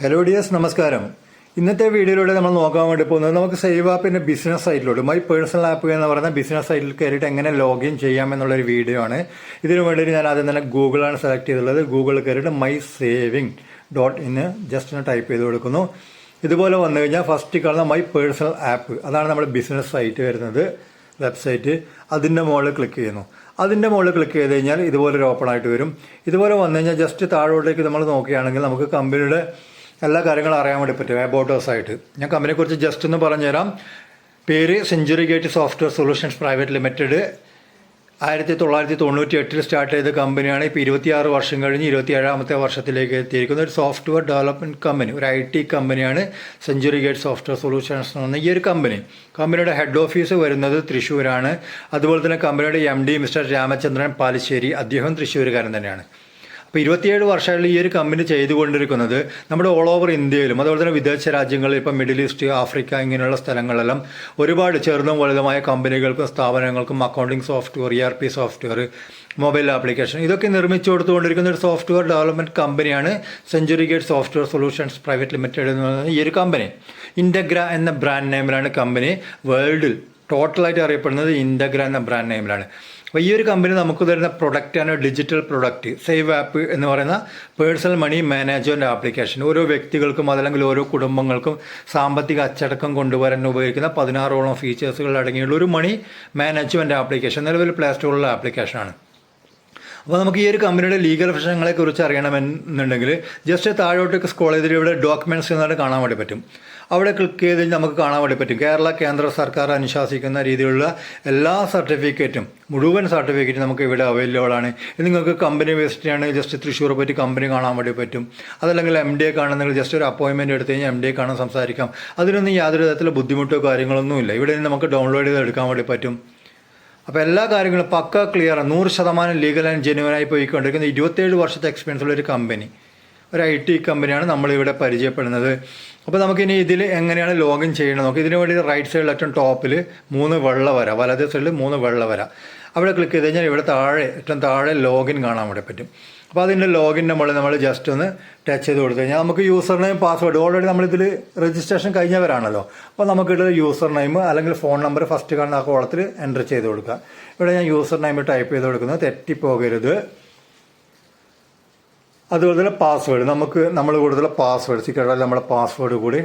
Hello dears, നമസ്കാരം. ഇന്നത്തെ വീഡിയോയിലൂടെ നമ്മൾ നോക്കാൻ വേണ്ടി പോകുന്നത് നമുക്ക് സേവ് ആപ്പിൻ്റെ ബിസിനസ് സൈറ്റിലോട്ട് മൈ പേഴ്സണൽ ആപ്പ് എന്ന് പറയുന്ന ബിസിനസ് സൈറ്റിൽ കയറിയിട്ട് എങ്ങനെ ലോഗിൻ ചെയ്യാം എന്നുള്ളൊരു വീഡിയോ ആണ്. ഇതിനു വേണ്ടിയിട്ട് ഞാൻ ആദ്യം തന്നെ ഗൂഗിളാണ് സെലക്ട് ചെയ്തിട്ടുള്ളത്. ഗൂഗിളിൽ കയറിയിട്ട് MySaving.in ജസ്റ്റ് ഒന്ന് ടൈപ്പ് ചെയ്ത് കൊടുക്കുന്നു. ഇതുപോലെ വന്നു കഴിഞ്ഞാൽ ഫസ്റ്റ് കാണുന്ന മൈ പേഴ്സണൽ ആപ്പ്, അതാണ് നമ്മുടെ ബിസിനസ് സൈറ്റ് വരുന്നത്, വെബ്സൈറ്റ്. അതിൻ്റെ മുകളിൽ ക്ലിക്ക് ചെയ്യുന്നു. അതിൻ്റെ മുകളിൽ ക്ലിക്ക് ചെയ്ത് കഴിഞ്ഞാൽ ഇതുപോലൊരു ഓപ്പൺ ആയിട്ട് വരും. ഇതുപോലെ വന്നു കഴിഞ്ഞാൽ ജസ്റ്റ് താഴോട്ടേക്ക് നമ്മൾ നോക്കുകയാണെങ്കിൽ നമുക്ക് കമ്പനിയുടെ എല്ലാ കാര്യങ്ങളും അറിയാൻ വേണ്ടി പറ്റും. അബൌട്ട് us ആയിട്ട് ഞാൻ കമ്പനിയെക്കുറിച്ച് ജസ്റ്റ് ഒന്ന് പറഞ്ഞുതരാം. പേര് century gate software solutions private limited. 1998 start ചെയ്ത കമ്പനിയാണ്. ഇപ്പോൾ 26 വർഷം കഴിഞ്ഞ് 27ാമത്തെ വർഷത്തിലേക്ക് എത്തിയിരിക്കുന്ന ഒരു സോഫ്റ്റ്വെയർ ഡെവലപ്മെൻറ്റ് കമ്പനി, ഒരു IT കമ്പനിയാണ് സെഞ്ചുറി ഗേറ്റ് സോഫ്റ്റ്വെയർ സൊല്യൂഷൻസ് എന്ന് പറഞ്ഞ ഈ ഒരു കമ്പനിയുടെ ഹെഡ് ഓഫീസ് വരുന്നത് തൃശ്ശൂരാണ്. അതുപോലെ തന്നെ കമ്പനിയുടെ MD മിസ്റ്റർ രാമചന്ദ്രൻ പാലിശ്ശേരി, അദ്ദേഹം തൃശ്ശൂരുകാരൻ തന്നെയാണ്. അപ്പോൾ 27 വർഷമായിട്ട് ഈ ഒരു കമ്പനി ചെയ്തുകൊണ്ടിരിക്കുന്നത് നമ്മുടെ ഓൾ ഓവർ ഇന്ത്യയിലും അതുപോലെ തന്നെ വിദേശ രാജ്യങ്ങളിൽ, ഇപ്പം മിഡിൽ ഈസ്റ്റ്, ആഫ്രിക്ക ഇങ്ങനെയുള്ള സ്ഥലങ്ങളിലെല്ലാം ഒരുപാട് ചെറുതും വലുതുമായ കമ്പനികൾക്കും സ്ഥാപനങ്ങൾക്കും accounting software, ERP software, mobile application ഇതൊക്കെ നിർമ്മിച്ചു കൊടുത്തുകൊണ്ടിരിക്കുന്ന ഒരു സോഫ്റ്റ്വെയർ ഡെവലപ്മെൻറ്റ് കമ്പനിയാണ് century gate software solutions private limited എന്ന് പറയുന്ന ഈ ഒരു കമ്പനി. ഇൻറ്റഗ്ര എന്ന ബ്രാൻഡ് നെയിമിലാണ് കമ്പനി വേൾഡിൽ ടോട്ടലായിട്ട് അറിയപ്പെടുന്നത്. ഇൻറ്റഗ്ര എന്ന ബ്രാൻഡ് നെയിമിലാണ്. അപ്പോൾ ഈ ഒരു കമ്പനി നമുക്ക് തരുന്ന പ്രൊഡക്റ്റാണ് ഡിജിറ്റൽ പ്രൊഡക്റ്റ് സേവ് ആപ്പ് എന്ന് പറയുന്ന പേഴ്സണൽ മണി മാനേജ്മെൻറ്റ് ആപ്ലിക്കേഷൻ. ഓരോ വ്യക്തികൾക്കും അതല്ലെങ്കിൽ ഓരോ കുടുംബങ്ങൾക്കും സാമ്പത്തിക അച്ചടക്കം കൊണ്ടുവരാൻ ഉപയോഗിക്കുന്ന 16ഓളം ഫീച്ചേഴ്സുകൾ അടങ്ങിയുള്ള ഒരു മണി മാനേജ്മെൻറ്റ് ആപ്ലിക്കേഷൻ. നിലവിൽ പ്ലേ സ്റ്റോറിലുള്ള ആപ്ലിക്കേഷനാണ്. അപ്പോൾ നമുക്ക് ഈ ഒരു കമ്പനിയുടെ ലീഗൽ വശങ്ങളെക്കുറിച്ച് അറിയണമെന്നുണ്ടെങ്കിൽ ജസ്റ്റ് താഴോട്ടേക്ക് സ്ക്രോൾ ചെയ്തിട്ട് ഇവിടെ ഡോക്യുമെൻറ്റ്സ് എന്നായിട്ട് കാണാൻ വേണ്ടി പറ്റും. അവിടെ ക്ലിക്ക് ചെയ്ത് നമുക്ക് കാണാൻ വേണ്ടി പറ്റും കേന്ദ്ര സർക്കാർ അനുശാസിക്കുന്ന രീതിയിലുള്ള എല്ലാ സർട്ടിഫിക്കറ്റും, മുഴുവൻ സർട്ടിഫിക്കറ്റും നമുക്ക് ഇവിടെ അവൈലബിൾ ആണ്. നിങ്ങൾക്ക് കമ്പനി വിസിറ്റ് ആണെങ്കിൽ ജസ്റ്റ് തൃശ്ശൂർ പറ്റി കമ്പനി കാണാൻ വേണ്ടി പറ്റും. അതല്ലെങ്കിൽ MD കാണുന്നെങ്കിൽ ജസ്റ്റ് ഒരു അപ്പോയിൻമെൻറ്റ് എടുത്ത് കഴിഞ്ഞാൽ MD കാണാൻ സംസാരിക്കാം. അതിനൊന്നും യാതൊരു തരത്തിലുള്ള ബുദ്ധിമുട്ടോ കാര്യങ്ങളൊന്നുമില്ല. ഇവിടെ നമുക്ക് ഡൗൺലോഡ് ചെയ്ത് എടുക്കാൻ വേണ്ടി പറ്റും. അപ്പോൾ എല്ലാ കാര്യങ്ങളും പക്ക ക്ലിയർ, 100% ലീഗൽ ആൻഡ് ജെന്യുവനായി പോയിക്കൊണ്ടിരിക്കുന്ന 27 വർഷത്തെ എക്സ്പീരിയൻസ് ഉള്ള ഒരു കമ്പനി, ഒരു IT കമ്പനിയാണ് നമ്മളിവിടെ പരിചയപ്പെടുന്നത്. അപ്പോൾ നമുക്കിനി ഇതിൽ എങ്ങനെയാണ് ലോഗിൻ ചെയ്യണമെന്ന് നോക്കാം. ഇതിനു വേണ്ടി റൈറ്റ് സൈഡിൽ ഏറ്റവും ടോപ്പിൽ 3 വെള്ള വര, വലത് സൈഡിൽ 3 വെള്ള വര, അവിടെ ക്ലിക്ക് ചെയ്ത് കഴിഞ്ഞാൽ ഇവിടെ ഏറ്റവും താഴെ ലോഗിൻ കാണാൻ വേണ്ടി പറ്റും. അപ്പോൾ അതിൻ്റെ ലോഗിൻ്റെ മുകളിൽ നമ്മൾ ജസ്റ്റ് ഒന്ന് ടച്ച് ചെയ്ത് കൊടുത്തു കഴിഞ്ഞാൽ നമുക്ക് യൂസർ നെയിം, പാസ്വേഡ്, ഓൾറെഡി നമ്മളിതിൽ രജിസ്ട്രേഷൻ കഴിഞ്ഞവരാണല്ലോ. അപ്പോൾ നമുക്കിത് യൂസർ നെയിം അല്ലെങ്കിൽ ഫോൺ നമ്പർ ഫസ്റ്റ് കാണുന്ന ആ കോളത്തിൽ എൻ്റർ ചെയ്ത് കൊടുക്കുക. ഇവിടെ ഞാൻ യൂസർ നെയിം ടൈപ്പ് ചെയ്ത് കൊടുക്കുന്നത്, തെറ്റിപ്പോകരുത്. അതുപോലെ തന്നെ പാസ്വേഡ്, നമ്മൾ കൂടുതൽ പാസ്വേഡ് സീക്രട്ടായി നമ്മുടെ പാസ്വേഡ് കൂടി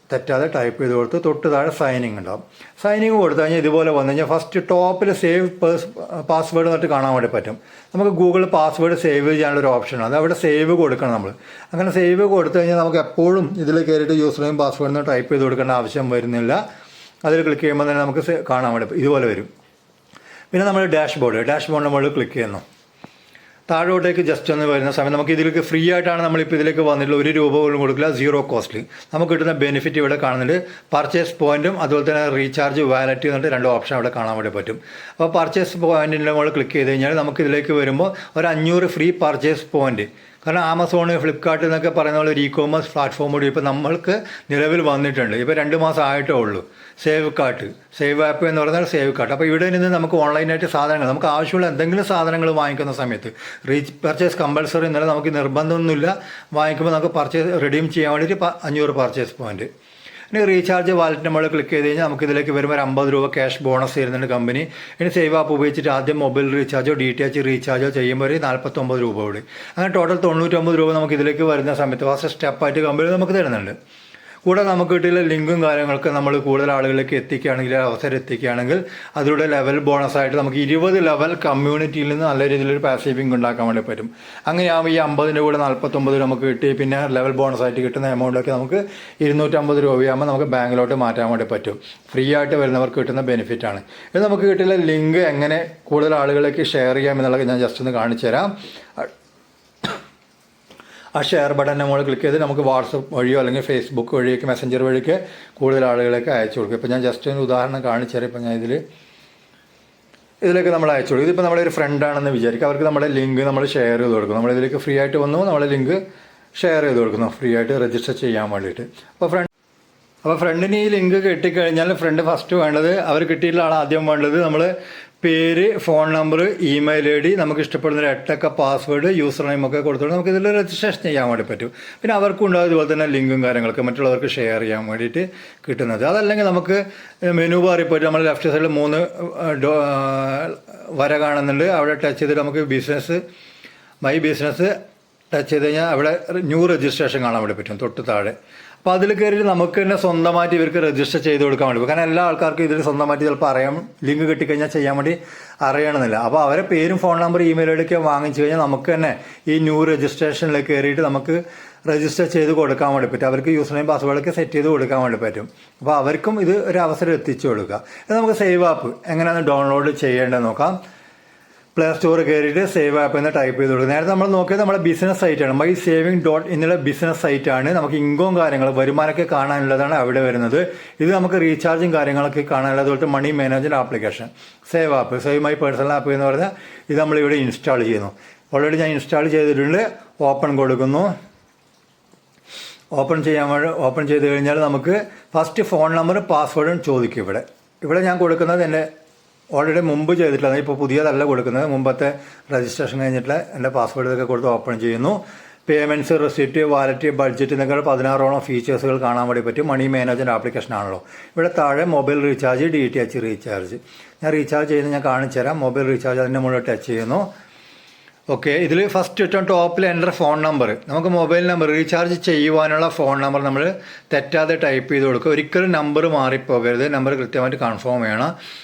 തെറ്റാതെ ടൈപ്പ് ചെയ്ത് കൊടുത്ത് തൊട്ട് താഴെ സൈനിങ് ഉണ്ടാവും. സൈനിങ് കൊടുത്തു കഴിഞ്ഞാൽ ഇതുപോലെ വന്നു കഴിഞ്ഞാൽ ഫസ്റ്റ് ടോപ്പിൽ സേവ് പാസ്വേഡ് എന്നിട്ട് കാണാൻ വേണ്ടി പറ്റും. നമുക്ക് ഗൂഗിൾ പാസ്വേഡ് സേവ് ചെയ്യാനുള്ളൊരു ഓപ്ഷനാണ്, അത് അവിടെ സേവ് കൊടുക്കണം നമ്മൾ. അങ്ങനെ സേവ് കൊടുത്തു കഴിഞ്ഞാൽ നമുക്ക് എപ്പോഴും ഇതിൽ കയറിയിട്ട് യൂസർ നെയിം പാസ്വേഡ് ടൈപ്പ് ചെയ്ത് കൊടുക്കേണ്ട ആവശ്യം വരുന്നില്ല. അതിൽ ക്ലിക്ക് ചെയ്യുമ്പോൾ തന്നെ നമുക്ക് കാണാൻ വേണ്ടി ഇതുപോലെ വരും. പിന്നെ നമ്മൾ ഡാഷ്ബോർഡിൻ്റെ മുകളിൽ ക്ലിക്ക് ചെയ്യുന്നു. താഴോട്ടേക്ക് ജസ്റ്റ് ഒന്ന് വരുന്ന സമയം നമുക്ക് ഇതിലേക്ക് ഫ്രീ ആയിട്ടാണ് നമ്മളിപ്പോൾ ഇതിലേക്ക് വന്നിട്ടുള്ള, 1 രൂപ പോലും കൊടുക്കില്ല, 0 കോസ്റ്റിൽ നമുക്ക് കിട്ടുന്ന ബെനിഫിറ്റ് ഇവിടെ കാണുന്നുണ്ട്. പർച്ചേസ് പോയിന്റും അതുപോലെ തന്നെ റീചാർജ് വാലറ്റ് എന്നിട്ട് 2 ഓപ്ഷൻ അവിടെ കാണാൻ വേണ്ടി പറ്റും. അപ്പോൾ പർച്ചേസ് പോയിന്റിൻ്റെ മുകളിൽ ക്ലിക്ക് ചെയ്ത് കഴിഞ്ഞാൽ നമുക്ക് ഇതിലേക്ക് വരുമ്പോൾ ഒരു 500 ഫ്രീ പർച്ചേസ് പോയിന്റ്. കാരണം ആമസോൺ, ഫ്ലിപ്കാർട്ട് എന്നൊക്കെ പറയുന്ന പോലെ ഒരു ഇ-കോമേഴ്സ് പ്ലാറ്റ്ഫോം കൂടി ഇപ്പോൾ നമ്മൾക്ക് നിലവിൽ വന്നിട്ടുണ്ട്. ഇപ്പോൾ 2 മാസം ആയിട്ടേ ഉള്ളൂ. സേവ് ആപ്പ് എന്ന് പറഞ്ഞാൽ സേവ് കാർട്ട്. അപ്പോൾ ഇവിടെ നിന്ന് നമുക്ക് ഓൺലൈനായിട്ട് സാധനങ്ങൾ, നമുക്ക് ആവശ്യമുള്ള എന്തെങ്കിലും സാധനങ്ങൾ വാങ്ങിക്കുന്ന സമയത്ത് പർച്ചേസ് കമ്പൾസറി എന്നല്ല, നമുക്ക് നിർബന്ധമൊന്നുമില്ല. വാങ്ങിക്കുമ്പോൾ നമുക്ക് റിഡീം ചെയ്യാൻ വേണ്ടിയിട്ട് 500 പർച്ചേസ് പോയിന്റ്. ഇനി റീചാർജ് വാലറ്റിൻ്റെ മുകളിൽ ക്ലിക്ക് ചെയ്ത് കഴിഞ്ഞാൽ നമുക്ക് ഇതിലേക്ക് വരുമ്പോൾ ഒരു 50 രൂപ ക്യാഷ് ബോണസ് തരുന്നുണ്ട് കമ്പനി. ഇനി സേവ് ആപ്പ് ഉപയോഗിച്ചിട്ട് ആദ്യം മൊബൈൽ റീചാർജോ DTH റീചാർജോ ചെയ്യുമ്പോൾ ഒരു 49 രൂപ കൂടി, അങ്ങനെ ടോട്ടൽ 99 രൂപ നമുക്ക് ഇതിലേക്ക് വരുന്ന സമയത്ത് ഫസ്റ്റ് സ്റ്റെപ്പായിട്ട് കമ്പനി നമുക്ക് തരുന്നുണ്ട്. കൂടെ നമുക്ക് കിട്ടിയ ലിങ്കും കാര്യങ്ങളൊക്കെ നമ്മൾ കൂടുതൽ ആളുകളിലേക്ക് എത്തിക്കുകയാണെങ്കിൽ, അവസരം എത്തിക്കുകയാണെങ്കിൽ അതിലൂടെ ലെവൽ ബോണസായിട്ട് നമുക്ക് 20 ലെവൽ കമ്മ്യൂണിറ്റിയിൽ നിന്ന് നല്ല രീതിയിലൊരു പാസീവിങ് ഉണ്ടാക്കാൻ വേണ്ടി പറ്റും. അങ്ങനെയാകുമ്പോൾ ഈ 50ൻ്റെ കൂടെ 49 നമുക്ക് കിട്ടി. പിന്നെ ലെവൽ ബോണസായിട്ട് കിട്ടുന്ന എമൗണ്ടൊക്കെ നമുക്ക് 250 രൂപയാകുമ്പോൾ നമുക്ക് ബാങ്കിലോട്ട് മാറ്റാൻ വേണ്ടി പറ്റും. ഫ്രീ ആയിട്ട് വരുന്നവർക്ക് കിട്ടുന്ന ബെനിഫിറ്റാണ് ഇത്. നമുക്ക് കിട്ടിയ ലിങ്ക് എങ്ങനെ കൂടുതൽ ആളുകളിലേക്ക് ഷെയർ ചെയ്യാം എന്നുള്ളത് ഞാൻ ജസ്റ്റ് ഒന്ന് കാണിച്ചു തരാം. ആ ഷെയർ ബട്ടൻ്റെ മുകളിൽ ക്ലിക്ക് ചെയ്ത് നമുക്ക് വാട്സപ്പ് വഴിയോ അല്ലെങ്കിൽ ഫേസ്ബുക്ക് വഴിയൊക്കെ മെസ്സഞ്ചർ വഴിയൊക്കെ കൂടുതൽ ആളുകളൊക്കെ അയച്ചു കൊടുക്കും. ഇപ്പോൾ ഞാൻ ജസ്റ്റ് ഒരു ഉദാഹരണം കാണിച്ചു തരാം. ഇപ്പോൾ ഞാൻ ഇതിലേക്ക് നമ്മൾ അയച്ചു കൊടുക്കും. ഇതിപ്പോൾ നമ്മുടെ ഒരു ഫ്രണ്ടാണെന്ന് വിചാരിക്കും, അവർക്ക് നമ്മുടെ ലിങ്ക് നമ്മൾ ഷെയർ ചെയ്ത് കൊടുക്കും. നമ്മളിതിലേക്ക് ഫ്രീ ആയിട്ട് വന്നു നമ്മളെ ലിങ്ക് ഷെയർ ചെയ്ത് കൊടുക്കുന്നു, ഫ്രീ ആയിട്ട് രജിസ്റ്റർ ചെയ്യാൻ വേണ്ടിയിട്ട്. അപ്പോൾ ഫ്രണ്ടിന് ഈ ലിങ്ക് കിട്ടിക്കഴിഞ്ഞാൽ ഫ്രണ്ട് ഫസ്റ്റ് വേണ്ടത്, അവർ കിട്ടിയിട്ടുള്ള ആൾ ആദ്യം വേണ്ടത് നമ്മൾ പേര്, ഫോൺ നമ്പർ, ഇമെയിൽ ID, നമുക്ക് ഇഷ്ടപ്പെടുന്ന ഒരു 8 പാസ്വേഡ്, യൂസർ നെയിം ഒക്കെ കൊടുത്തോണ്ട് നമുക്ക് ഇതിൽ രജിസ്ട്രേഷൻ ചെയ്യാൻ വേണ്ടി പറ്റും. പിന്നെ അവർക്കും ഉണ്ടാകും ഇതുപോലെ തന്നെ ലിങ്കും കാര്യങ്ങളൊക്കെ മറ്റുള്ളവർക്ക് ഷെയർ ചെയ്യാൻ വേണ്ടിയിട്ട് കിട്ടുന്നത്. അതല്ലെങ്കിൽ നമുക്ക് മെനു ബാറിൽ പോയിട്ട് നമ്മൾ ലെഫ്റ്റ് സൈഡിൽ 3 വര കാണുന്നുണ്ട്. അവിടെ ടച്ച് ചെയ്തിട്ട് നമുക്ക് മൈ ബിസിനസ് ടച്ച് ചെയ്ത് കഴിഞ്ഞാൽ അവിടെ ന്യൂ രജിസ്ട്രേഷൻ കാണാൻ വേണ്ടി പറ്റും തൊട്ട് താഴെ. അപ്പോൾ അതിൽ കയറിയിട്ട് നമുക്ക് തന്നെ സ്വന്തമായിട്ട് ഇവർക്ക് രജിസ്റ്റർ ചെയ്ത് കൊടുക്കാൻ വേണ്ടി. കാരണം എല്ലാ ആൾക്കാർക്കും ഇതിൽ സ്വന്തമായിട്ട് ചിലപ്പോൾ അറിയാം, ലിങ്ക് കിട്ടിക്കഴിഞ്ഞാൽ ചെയ്യാൻ വേണ്ടി അറിയണമെന്നില്ല. അപ്പോൾ അവരെ പേരും ഫോൺ നമ്പർ ഇമെയിൽ ID ഒക്കെ വാങ്ങിച്ചു കഴിഞ്ഞാൽ നമുക്ക് തന്നെ ഈ ന്യൂ രജിസ്ട്രേഷനിലേക്ക് കയറിയിട്ട് നമുക്ക് രജിസ്റ്റർ ചെയ്ത് കൊടുക്കാൻ വേണ്ടി പറ്റും. അവർക്ക് യൂസർ നെയിം പാസ്വേഡൊക്കെ സെറ്റ് ചെയ്ത് കൊടുക്കാൻ വേണ്ടി പറ്റും. അപ്പോൾ അവർക്കും ഇത് ഒരു അവസരം എത്തിച്ചു കൊടുക്കുക. ഇത് നമുക്ക് സേവ് ആപ്പ് എങ്ങനെയാണ് ഡൗൺലോഡ് ചെയ്യേണ്ടതെന്ന് നോക്കാം. പ്ലേ സ്റ്റോർ കയറിയിട്ട് സേവ് ആപ്പ് എന്ന് ടൈപ്പ് ചെയ്ത് കൊടുക്കുക. നേരത്തെ നമ്മൾ നോക്കിയത് നമ്മുടെ ബിസിനസ് സൈറ്റാണ്, മൈ സേവിങ് എന്നുള്ള ബിസിനസ് സൈറ്റാണ്. നമുക്ക് ഇൻകം കാര്യങ്ങൾ വരുമാനമൊക്കെ കാണാനുള്ളതാണ് അവിടെ വരുന്നത്. ഇത് നമുക്ക് റീചാർജും കാര്യങ്ങളൊക്കെ കാണാനുള്ളത്. അതുപോലെ money management application, save app, save my personal app എന്ന് പറഞ്ഞാൽ ഇത് നമ്മളിവിടെ ഇൻസ്റ്റാൾ ചെയ്യുന്നു. ഓൾറെഡി ഞാൻ ഇൻസ്റ്റാൾ ചെയ്തിട്ടുണ്ട്. ഓപ്പൺ കൊടുക്കുന്നു. ഓപ്പൺ ചെയ്ത് കഴിഞ്ഞാൽ നമുക്ക് ഫസ്റ്റ് ഫോൺ നമ്പർ പാസ്വേഡും ചോദിക്കും. ഇവിടെ ഞാൻ കൊടുക്കുന്നത് എൻ്റെ ഓൾറെഡി മുമ്പ് ചെയ്തിട്ടുള്ളത്, ഇപ്പോൾ പുതിയതല്ല കൊടുക്കുന്നത്. മുമ്പത്തെ രജിസ്ട്രേഷൻ കഴിഞ്ഞിട്ടുള്ള എൻ്റെ പാസ്വേഡ് ഇതൊക്കെ കൊടുത്ത് ഓപ്പൺ ചെയ്യുന്നു. പേയ്മെൻറ്റ്സ്, റെസിപ്റ്റ്, വാലറ്റ്, ബഡ്ജറ്റ് എന്നൊക്കെ 16ഓളം ഫീച്ചേഴ്സുകൾ കാണാൻ വേണ്ടി പറ്റും. മണി മാനേജ്മെൻറ്റ് ആപ്ലിക്കേഷൻ ആണല്ലോ. ഇവിടെ താഴെ മൊബൈൽ റീചാർജ്, DTH റീചാർജ്. ഞാൻ റീചാർജ് ചെയ്യുന്നത് ഞാൻ കാണിച്ചു തരാം. മൊബൈൽ റീചാർജ് അതിൻ്റെ മുകളിൽ ടച്ച് ചെയ്യുന്നു. ഓക്കെ, ഇതിൽ ഫസ്റ്റ് ഏറ്റവും ടോപ്പിൽ എൻ്റെ ഫോൺ നമ്പർ, നമുക്ക് മൊബൈൽ നമ്പർ റീചാർജ് ചെയ്യുവാനുള്ള ഫോൺ നമ്പർ നമ്മൾ തെറ്റാതെ ടൈപ്പ് ചെയ്ത് കൊടുക്കുക. ഒരിക്കലും നമ്പർ മാറിപ്പോകരുത്. നമ്പർ കൃത്യമായിട്ട് കൺഫേം ചെയ്യണം.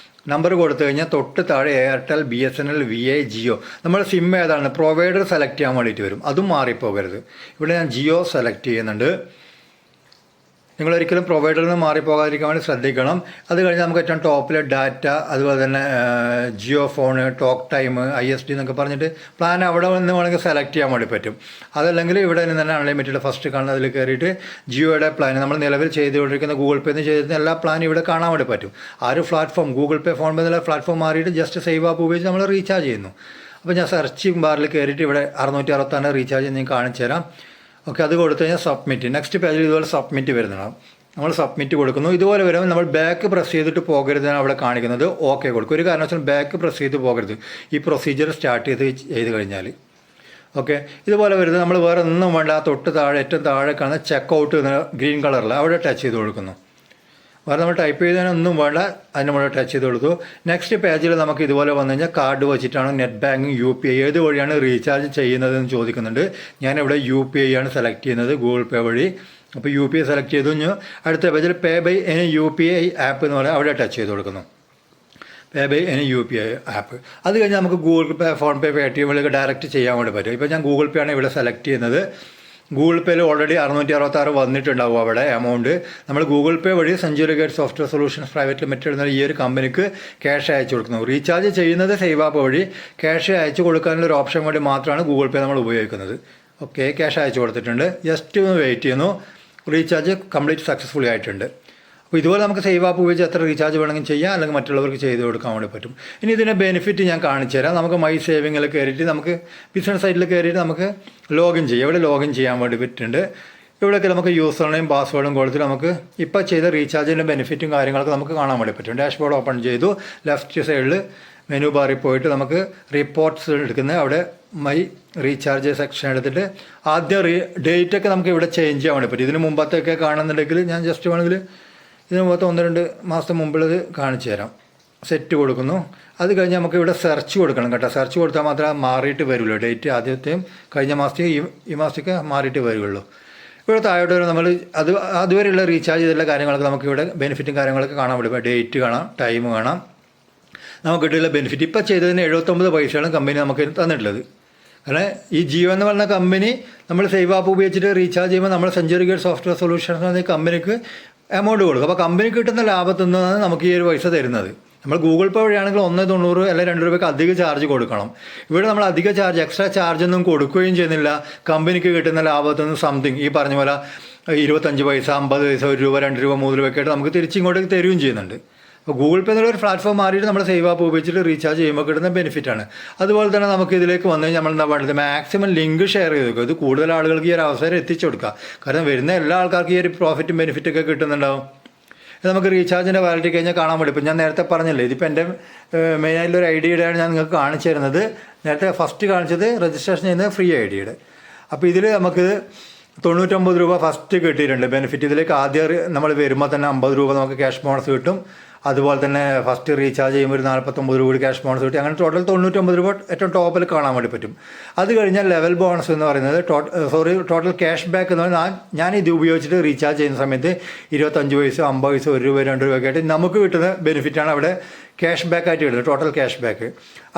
നമ്പർ കൊടുത്തു കഴിഞ്ഞാൽ തൊട്ട് താഴെ എയർടെൽ, BSNL, VI, ജിയോ, നമ്മൾ സിം ഏതാണ് പ്രൊവൈഡർ സെലക്ട് ചെയ്യാൻ വേണ്ടിയിട്ട് വരും. അതും മാറിപ്പോകരുത്. ഇവിടെ ഞാൻ ജിയോ സെലക്ട് ചെയ്യുന്നുണ്ട്. നിങ്ങളൊരിക്കലും പ്രൊവൈഡറിൽ നിന്ന് മാറിപ്പോകാതിരിക്കാൻ വേണ്ടി ശ്രദ്ധിക്കണം. അത് കഴിഞ്ഞാൽ നമുക്ക് ഏറ്റവും ടോപ്പിൽ ഡാറ്റ, അതുപോലെ തന്നെ Jio phone, talk time, ISD എന്നൊക്കെ പറഞ്ഞിട്ട് പ്ലാൻ അവിടെ നിന്ന് വേണമെങ്കിൽ സെലക്ട് ചെയ്യാൻ വേണ്ടി പറ്റും. അതല്ലെങ്കിൽ ഇവിടെ നിന്ന് തന്നെ അൺലിമിറ്റഡ് ഫസ്റ്റ് കാണുന്നതിൽ കയറിയിട്ട് ജിയോയുടെ പ്ലാൻ, നമ്മൾ നിലവിൽ ചെയ്തുകൊണ്ടിരിക്കുന്ന ഗൂഗിൾ പേ എന്ന് ചെയ്തിരുന്ന എല്ലാ പ്ലാനും ഇവിടെ കാണാൻ വേണ്ടി പറ്റും. ആ ഒരു പ്ലാറ്റ്ഫോം ഗൂഗിൾ പേ, ഫോൺ പേ എന്നുള്ള പ്ലാറ്റ്ഫോം മാറിയിട്ട് ജസ്റ്റ് സേവ് ആപ്പ് ഉപയോഗിച്ച് നമ്മൾ റീചാർജ് ചെയ്യുന്നു. അപ്പോൾ ഞാൻ സെർച്ചിങ് ബാറിൽ കയറിയിട്ട് ഇവിടെ 666 റീചാർജ് ഞാൻ കാണിച്ചു തരാം. ഓക്കെ, അത് കൊടുത്തു കഴിഞ്ഞാൽ സബ്മിറ്റ്. നെക്സ്റ്റ് പേജിൽ ഇതുപോലെ സബ്മിറ്റ് വരുന്നതാണ്. നമ്മൾ സബ്മിറ്റ് കൊടുക്കുന്നു. ഇതുപോലെ വരുമ്പോൾ നമ്മൾ ബാക്ക് പ്രസ് ചെയ്തിട്ട് പോകരുതെന്നാണ് അവിടെ കാണിക്കുന്നത്. ഓക്കെ കൊടുക്കും. ഒരു കാരണവശാലും ബാക്ക് പ്രസ് ചെയ്ത് പോകരുത് ഈ പ്രൊസീജിയർ സ്റ്റാർട്ട് ചെയ്ത് കഴിഞ്ഞാൽ. ഓക്കെ, ഇതുപോലെ വരുന്നത് നമ്മൾ വേറെ ഒന്നും വേണ്ട. ആ തൊട്ട് താഴെ ഏറ്റവും താഴെ കാണുന്ന ചെക്ക് ഔട്ട് എന്ന ഗ്രീൻ കളറിൽ അവിടെ ടച്ച് ചെയ്ത് കൊടുക്കുന്നു. വേറെ നമ്മൾ ടൈപ്പ് ചെയ്തതിനൊന്നും വേണ്ട, അതിന് നമ്മൾ ടച്ച് ചെയ്ത് കൊടുത്തു. നെക്സ്റ്റ് പേജിൽ നമുക്ക് ഇതുപോലെ വന്നു കഴിഞ്ഞാൽ കാർഡ് വെച്ചിട്ടാണ് നെറ്റ് ബാങ്കിങ്, UPI ഏത് വഴിയാണ് റീചാർജ് ചെയ്യുന്നതെന്ന് ചോദിക്കുന്നുണ്ട്. ഞാനിവിടെ UPI ആണ് സെലക്ട് ചെയ്യുന്നത്, ഗൂഗിൾ പേ വഴി. അപ്പോൾ UPI സെലക്ട് ചെയ്തു കഴിഞ്ഞു. അടുത്ത പേജിൽ പേ ബൈ എനി UPI ആപ്പ് എന്ന് പറഞ്ഞാൽ അവിടെ ടച്ച് ചെയ്ത് കൊടുക്കുന്നു. പേ ബൈ എനി UPI ആപ്പ്. അത് കഴിഞ്ഞാൽ നമുക്ക് ഗൂഗിൾ പേ, ഫോൺ പേ, Paytm വഴിയൊക്കെ ഡയറക്റ്റ് ചെയ്യാൻ വേണ്ടി പറ്റും. ഇപ്പോൾ ഞാൻ ഗൂഗിൾ പേ ആണ് ഇവിടെ സെലക്ട് ചെയ്യുന്നത്. ഗൂഗിൾ പേയിൽ ഓൾറെഡി 666 വന്നിട്ടുണ്ടാവും അവിടെ എമൗണ്ട്. നമ്മൾ ഗൂഗിൾ പേ വഴി century gate software solutions private limited എന്ന ഈ ഒരു കമ്പനിക്ക് ക്യാഷ് അയച്ചു കൊടുക്കുന്നു. റീചാർജ് ചെയ്യുന്നത് സേവ് ആപ്പ് വഴി. ക്യാഷ് അയച്ചു കൊടുക്കാനുള്ള ഒരു ഓപ്ഷൻ വേണ്ടി മാത്രമാണ് ഗൂഗിൾ പേ നമ്മൾ ഉപയോഗിക്കുന്നത്. ഓക്കെ, ക്യാഷ് അയച്ചു കൊടുത്തിട്ടുണ്ട്. ജസ്റ്റ് ഒന്ന് വെയിറ്റ് ചെയ്യുന്നു. റീചാർജ് കംപ്ലീറ്റ് സക്സസ്ഫുള്ളി ആയിട്ടുണ്ട്. അപ്പോൾ ഇതുപോലെ നമുക്ക് സേവ് ആപ്പ് ഉപയോഗിച്ച് എത്ര റീചാർജ് വേണമെങ്കിൽ ചെയ്യാം, അല്ലെങ്കിൽ മറ്റുള്ളവർക്ക് ചെയ്ത് കൊടുക്കാൻ വേണ്ടി പറ്റും. ഇനി ഇതിൻ്റെ ബെനിഫിറ്റ് ഞാൻ കാണിച്ചു തരാം. നമുക്ക് മൈ സേവിങ്ങിൽ കയറിയിട്ട് നമുക്ക് ബിസിനസ് സൈറ്റിൽ കയറിയിട്ട് നമുക്ക് ലോഗിൻ ചെയ്യാം. ഇവിടെ ലോഗിൻ ചെയ്യാൻ വേണ്ടി പറ്റുന്നുണ്ട്. ഇവിടെയൊക്കെ നമുക്ക് യൂസർ നെയിം പാസ്വേഡും കൊടുത്തിട്ട് നമുക്ക് ഇപ്പോൾ ചെയ്ത റീചാർജിൻ്റെ ബെനിഫിറ്റും കാര്യങ്ങളൊക്കെ നമുക്ക് കാണാൻ വേണ്ടി പറ്റും. ഡാഷ്ബോർഡ് ഓപ്പൺ ചെയ്തു. ലെഫ്റ്റ് സൈഡിൽ മെനു ബാറിൽ പോയിട്ട് നമുക്ക് റിപ്പോർട്ട്സ് എടുക്കുന്ന അവിടെ മൈ റീചാർജ് സെക്ഷൻ എടുത്തിട്ട് ആദ്യം ഡേറ്റൊക്കെ നമുക്ക് ഇവിടെ ചേഞ്ച് ചെയ്യാൻ വേണ്ടി പറ്റും. ഇതിന് മുമ്പത്തൊക്കെ കാണുന്നുണ്ടെങ്കിൽ ഞാൻ ജസ്റ്റ് വേണമെങ്കിൽ ഇതിന് മുമ്പത്തെ 1-2 മാസത്തെ മുമ്പുള്ളത് കാണിച്ചു തരാം. സെറ്റ് കൊടുക്കുന്നു. അത് കഴിഞ്ഞ് നമുക്ക് ഇവിടെ സെർച്ച് കൊടുക്കണം കേട്ടോ. സെർച്ച് കൊടുത്താൽ മാത്രമേ മാറിയിട്ട് വരുള്ളൂ. ഡേറ്റ് ആദ്യത്തെയും കഴിഞ്ഞ മാസത്തെയും ഈ മാസത്തേക്ക് മാറിയിട്ട് വരുള്ളൂ. ഇവിടെ താഴോട്ട് വരെ നമ്മൾ അതുവരെയുള്ള റീചാർജ് ചെയ്തിട്ടുള്ള കാര്യങ്ങളൊക്കെ നമുക്ക് ഇവിടെ ബെനിഫിറ്റും കാര്യങ്ങളൊക്കെ കാണാൻ പറ്റും. ഡേറ്റ് കാണാം, ടൈം കാണാം. നമുക്ക് കിട്ടിയുള്ള ബെനിഫിറ്റ് ഇപ്പോൾ ചെയ്തതിന് 79 പൈസയാണ് കമ്പനി നമുക്ക് തന്നിട്ടുള്ളത്. കാരണം ഈ ജിയോ എന്ന് പറഞ്ഞ കമ്പനി നമ്മൾ സേവ് ആപ്പ് ഉപയോഗിച്ചിട്ട് റീചാർജ് ചെയ്യുമ്പോൾ നമ്മൾ സെഞ്ചുറി ഗേറ്റ് സോഫ്റ്റ്വെയർ സൊല്യൂഷൻസ് എന്ന കമ്പനിക്ക് എമൗണ്ട് കൊടുക്കും. അപ്പോൾ കമ്പനിക്ക് കിട്ടുന്ന ലാഭത്തിൽ നിന്നാണ് നമുക്ക് ഈ ഒരു പൈസ തരുന്നത്. നമ്മൾ ഗൂഗിൾ പേ വഴിയാണെങ്കിൽ 1.90 അല്ലെങ്കിൽ 2 രൂപയ്ക്ക് അധിക ചാർജ് കൊടുക്കണം. ഇവിടെ നമ്മൾ അധിക ചാർജ്, എക്സ്ട്രാ ചാർജൊന്നും കൊടുക്കുകയും ചെയ്യുന്നില്ല. കമ്പനിക്ക് കിട്ടുന്ന ലാഭത്തിൽ നിന്ന് സംതിങ് ഈ പറഞ്ഞ പോലെ 25 പൈസ, 50 പൈസ, 1 രൂപ, 2 രൂപ, 3 രൂപയൊക്കെ ആയിട്ട് നമുക്ക് തിരിച്ചിങ്ങോട്ടേക്ക് തരുകയും ചെയ്യുന്നുണ്ട്. അപ്പോൾ ഗൂഗിൾ പേ എന്നുള്ള ഒരു പ്ലാറ്റ്ഫോം മാറിയിട്ട് നമ്മൾ സേവ് ആപ്പ് ഉപയോഗിച്ചിട്ട് റീചാർജ് ചെയ്യുമ്പോൾ കിട്ടുന്ന ബെനിഫിറ്റാണ്. അതുപോലെ തന്നെ നമുക്ക് ഇതിലേക്ക് വന്നു കഴിഞ്ഞാൽ നമ്മൾ എന്താ വേണ്ടത്, മാക്സിമം ലിങ്ക് ഷെയർ ചെയ്ത് കൊടുക്കുക. ഇത് കൂടുതൽ ആളുകൾക്ക് ഈ ഒരു അവസരം എത്തിച്ചു കൊടുക്കുക. കാരണം വരുന്ന എല്ലാ ആൾക്കാർക്കും ഈ ഒരു പ്രോഫിറ്റും ബെനിഫിറ്റൊക്കെ കിട്ടുന്നുണ്ടാവും. നമുക്ക് റീചാർജിൻ്റെ വാലിഡിറ്റി കഴിഞ്ഞാൽ കാണാൻ പറ്റും. ഇപ്പം ഞാൻ നേരത്തെ പറഞ്ഞില്ലേ, ഇതിപ്പോൾ എൻ്റെ മെയിനായിട്ടുള്ളൊരു ഐഡിയയുടെയാണ് ഞാൻ നിങ്ങൾക്ക് കാണിച്ചു തരുന്നത്. നേരത്തെ ഫസ്റ്റ് കാണിച്ചത് രജിസ്ട്രേഷൻ ചെയ്യുന്നത് ഫ്രീ ഐഡിയയുടെ. അപ്പോൾ ഇതിൽ നമുക്ക് 99 രൂപ ഫസ്റ്റ് കിട്ടിയിട്ടുണ്ട് ബെനിഫിറ്റ്. ഇതിലേക്ക് ആദ്യം നമ്മൾ വരുമ്പോൾ തന്നെ 50 രൂപ നമുക്ക് ക്യാഷ് ബോണസ് കിട്ടും. അതുപോലെ തന്നെ ഫസ്റ്റ് റീചാർജ് ചെയ്യുമ്പോൾ ഒരു 49 രൂപ ക്യാഷ് ബോണസ് കിട്ടി. അങ്ങനെ ടോട്ടൽ 99 രൂപ ഏറ്റവും ടോപ്പിൽ കാണാൻ വേണ്ടി പറ്റും. അത് കഴിഞ്ഞാൽ ലെവൽ ബോണസ് എന്ന് പറയുന്നത് ടോട്ടൽ ക്യാഷ് ബാക്ക് എന്ന് പറഞ്ഞാൽ ഞാൻ ഇത് ഉപയോഗിച്ചിട്ട് റീചാർജ് ചെയ്യുന്ന സമയത്ത് 25 പൈസ 50 പൈസ 1 രൂപ 2 രൂപയൊക്കെ ആയിട്ട് നമുക്ക് കിട്ടുന്ന ബെനിഫിറ്റാണ് അവിടെ ക്യാഷ് ബാക്ക് ആയിട്ട് കിട്ടുന്നത്, ടോട്ടൽ ക്യാഷ് ബാക്ക്.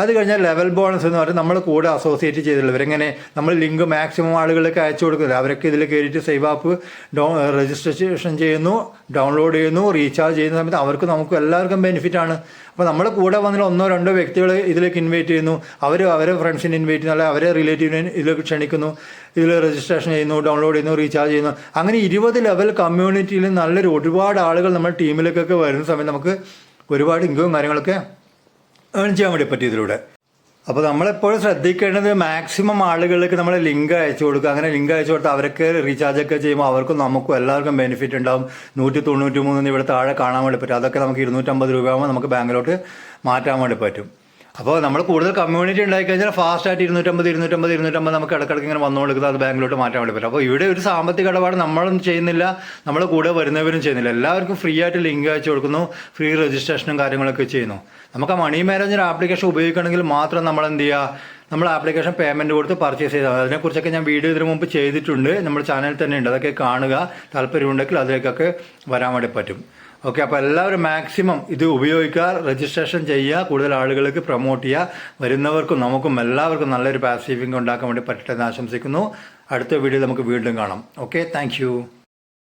അത് കഴിഞ്ഞാൽ ലെവൽ ബോണസ് എന്ന് പറഞ്ഞാൽ നമ്മൾ കൂടെ അസോസിയേറ്റ് ചെയ്തിട്ടുള്ളവർ, എങ്ങനെ നമ്മൾ ലിങ്ക് മാക്സിമം ആളുകളിലേക്ക് അയച്ചു കൊടുക്കുന്നത്, അവരൊക്കെ ഇതിൽ കയറിയിട്ട് സേവ് ആപ്പ് രജിസ്ട്രേഷൻ ചെയ്യുന്നു, ഡൗൺലോഡ് ചെയ്യുന്നു, റീചാർജ് ചെയ്യുന്ന സമയത്ത് അവർക്ക് നമുക്ക് എല്ലാവർക്കും ബെനിഫിറ്റാണ്. അപ്പോൾ നമ്മുടെ കൂടെ വന്നിട്ട് 1-2 വ്യക്തികൾ ഇതിലേക്ക് ഇൻവൈറ്റ് ചെയ്യുന്നു, അവരെ ഫ്രണ്ട്സിനെ ഇൻവൈറ്റ് ചെയ്യുന്നു, അല്ലെങ്കിൽ അവരെ റിലേറ്റീവിനെ ഇതിലേക്ക് ക്ഷണിക്കുന്നു, ഇതിൽ രജിസ്ട്രേഷൻ ചെയ്യുന്നു, ഡൗൺലോഡ് ചെയ്യുന്നു, റീചാർജ് ചെയ്യുന്നു. അങ്ങനെ 20 ലെവൽ കമ്മ്യൂണിറ്റിയിൽ നല്ലൊരു ഒരുപാട് ആളുകൾ നമ്മുടെ ടീമിലേക്കൊക്കെ വരുന്ന സമയത്ത് നമുക്ക് ഒരുപാട് ഇൻകവും കാര്യങ്ങളൊക്കെ ഏൺ ചെയ്യാൻ വേണ്ടി പറ്റും ഇതിലൂടെ. അപ്പോൾ നമ്മളെപ്പോഴും ശ്രദ്ധിക്കേണ്ടത് മാക്സിമം ആളുകളിലേക്ക് നമ്മൾ ലിങ്ക് അയച്ചു കൊടുക്കുക. അങ്ങനെ ലിങ്ക് അയച്ചു കൊടുത്താൽ അവരൊക്കെ റീചാർജൊക്കെ ചെയ്യുമ്പോൾ അവർക്കും നമുക്കും എല്ലാവർക്കും ബെനിഫിറ്റ് ഉണ്ടാവും. 193 ഇവിടെ താഴെ കാണാൻ വേണ്ടി പറ്റും. അതൊക്കെ നമുക്ക് 250 രൂപയാകുമ്പോൾ നമുക്ക് ബാങ്കിലോട്ട് മാറ്റാൻ വേണ്ടി പറ്റും. അപ്പോൾ നമ്മൾ കൂടുതൽ കമ്മ്യൂണിറ്റി ഉണ്ടായിക്കഴിഞ്ഞാൽ ഫാസ്റ്റായിട്ട് 250 നമുക്ക് ഇടയ്ക്കിടയ്ക്ക് ഇങ്ങനെ വന്നുകൊടുക്കുന്നത് അത് ബാങ്കിലോട്ട് മാറ്റാൻ വേണ്ടി പറ്റും. അപ്പോൾ ഇവിടെ ഒരു സാമ്പത്തിക ഇടപാട് നമ്മളൊന്നും ചെയ്യുന്നില്ല, നമ്മുടെ കൂടെ വരുന്നവരും ചെയ്യുന്നില്ല. എല്ലാവർക്കും ഫ്രീ ആയിട്ട് ലിങ്ക് അയച്ചു കൊടുക്കുന്നു, ഫ്രീ രജിസ്ട്രേഷനും കാര്യങ്ങളൊക്കെ ചെയ്യുന്നു. നമുക്ക് ആ മണി മാനേജർ ആപ്ലിക്കേഷൻ ഉപയോഗിക്കണമെങ്കിൽ മാത്രം നമ്മൾ എന്ത് ചെയ്യുക, നമ്മൾ ആപ്ലിക്കേഷൻ പേയ്മെൻറ്റ് കൊടുത്ത് പർച്ചേസ് ചെയ്താൽ. അതിനെക്കുറിച്ചൊക്കെ ഞാൻ വീഡിയോ ഇതിനു മുമ്പ് ചെയ്തിട്ടുണ്ട്, നമ്മുടെ ചാനലിൽ തന്നെ ഉണ്ട്. അതൊക്കെ കാണുക, താല്പര്യമുണ്ടെങ്കിൽ അതിലേക്കൊക്കെ വരാൻ വേണ്ടി പറ്റും. ഓക്കെ, അപ്പോൾ എല്ലാവരും മാക്സിമം ഇത് ഉപയോഗിക്കുക, രജിസ്ട്രേഷൻ ചെയ്യുക, കൂടുതൽ ആളുകൾക്ക് പ്രൊമോട്ട് ചെയ്യുക. വരുന്നവർക്കും നമുക്കും എല്ലാവർക്കും നല്ലൊരു പാസീവ് ഇൻകം ഉണ്ടാക്കാൻ വേണ്ടി പറ്റട്ടെ എന്ന് ആശംസിക്കുന്നു. അടുത്ത വീഡിയോ നമുക്ക് വീണ്ടും കാണാം. Okay, thank